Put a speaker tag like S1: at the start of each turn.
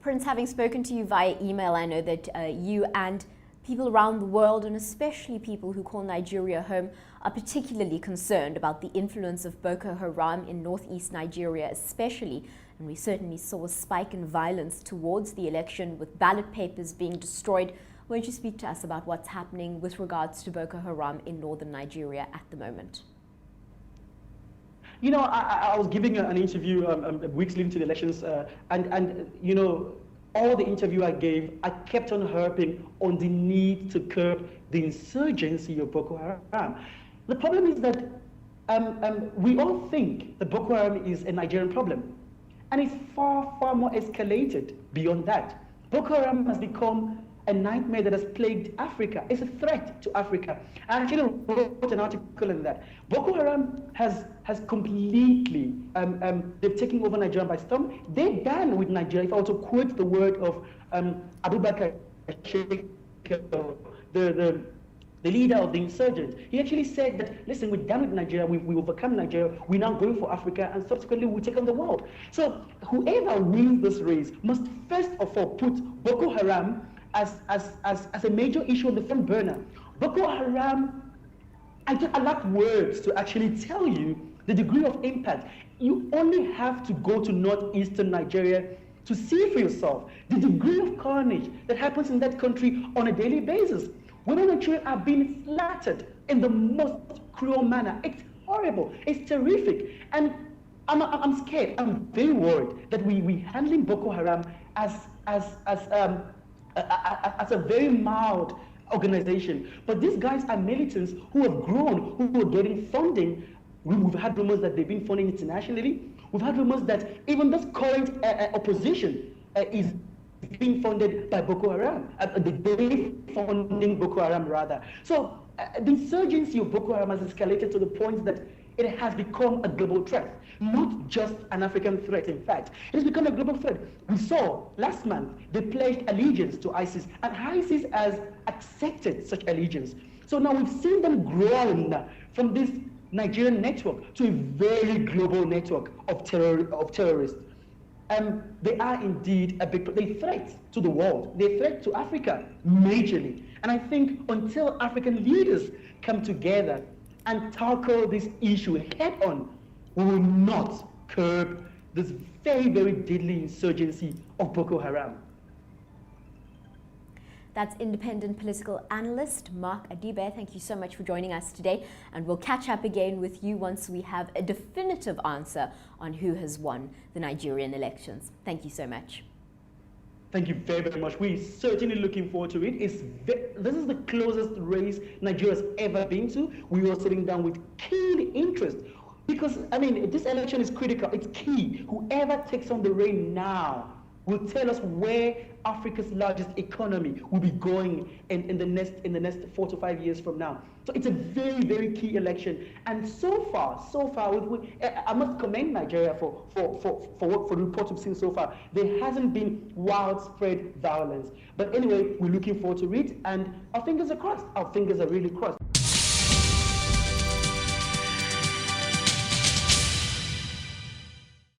S1: Prince, having spoken to you via email, I know that you and people around the world, and especially people who call Nigeria home, are particularly concerned about the influence of Boko Haram in northeast Nigeria especially. And we certainly saw a spike in violence towards the election, with ballot papers being destroyed. Won't you speak to us about what's happening with regards to Boko Haram in northern Nigeria at the moment?
S2: You know, I was giving an interview weeks leading to the elections, and you know, all the interview I gave, I kept on harping on the need to curb the insurgency of Boko Haram. The problem is that we all think that Boko Haram is a Nigerian problem, and it's far, far more escalated beyond that. Boko Haram has become a nightmare that has plagued Africa. It's a threat to Africa. I actually wrote an article in that. Boko Haram has completely, they've taken over Nigeria by storm. They began with Nigeria, if I were to quote the word of Abubakar Sheikh, the leader of the insurgents. He actually said that, listen, we're done with Nigeria, we overcome Nigeria, we're now going for Africa, and subsequently we take on the world. So whoever wins this race must first of all put Boko Haram as a major issue on the front burner. Boko Haram, I lack words to actually tell you the degree of impact. You only have to go to northeastern Nigeria to see for yourself the degree of carnage that happens in that country on a daily basis. Women and children are being slaughtered in the most cruel manner. It's horrible. It's terrific. And I'm scared. I'm very worried that we're handling Boko Haram as a very mild organization. But these guys are militants who have grown, who are getting funding. We've had rumors that they've been funding internationally. We've had rumors that even this current opposition is being funded by Boko Haram. They're funding Boko Haram rather. So the insurgency of Boko Haram has escalated to the point that it has become a global threat, not just an African threat, in fact. It has become a global threat. We saw last month they pledged allegiance to ISIS, and ISIS has accepted such allegiance. So now we've seen them grow from this Nigerian network to a very global network of terrorists. They are indeed a threat to the world. They're a threat to Africa, majorly. And I think until African leaders come together and tackle this issue head on, we will not curb this very, very deadly insurgency of Boko Haram.
S1: That's independent political analyst Mark Adibe. Thank you so much for joining us today, and we'll catch up again with you once we have a definitive answer on who has won the Nigerian elections. Thank you so much.
S2: Thank you very, very much. We're certainly looking forward to it. This is the closest race Nigeria has ever been to. We are sitting down with keen interest because, I mean, this election is critical. It's key. Whoever takes on the reign now will tell us where Africa's largest economy will be going in the next 4 to 5 years from now. So it's a very, very key election. And so far, I must commend Nigeria for the report we've seen so far. There hasn't been widespread violence. But anyway, we're looking forward to it, and our fingers are crossed. Our fingers are really crossed.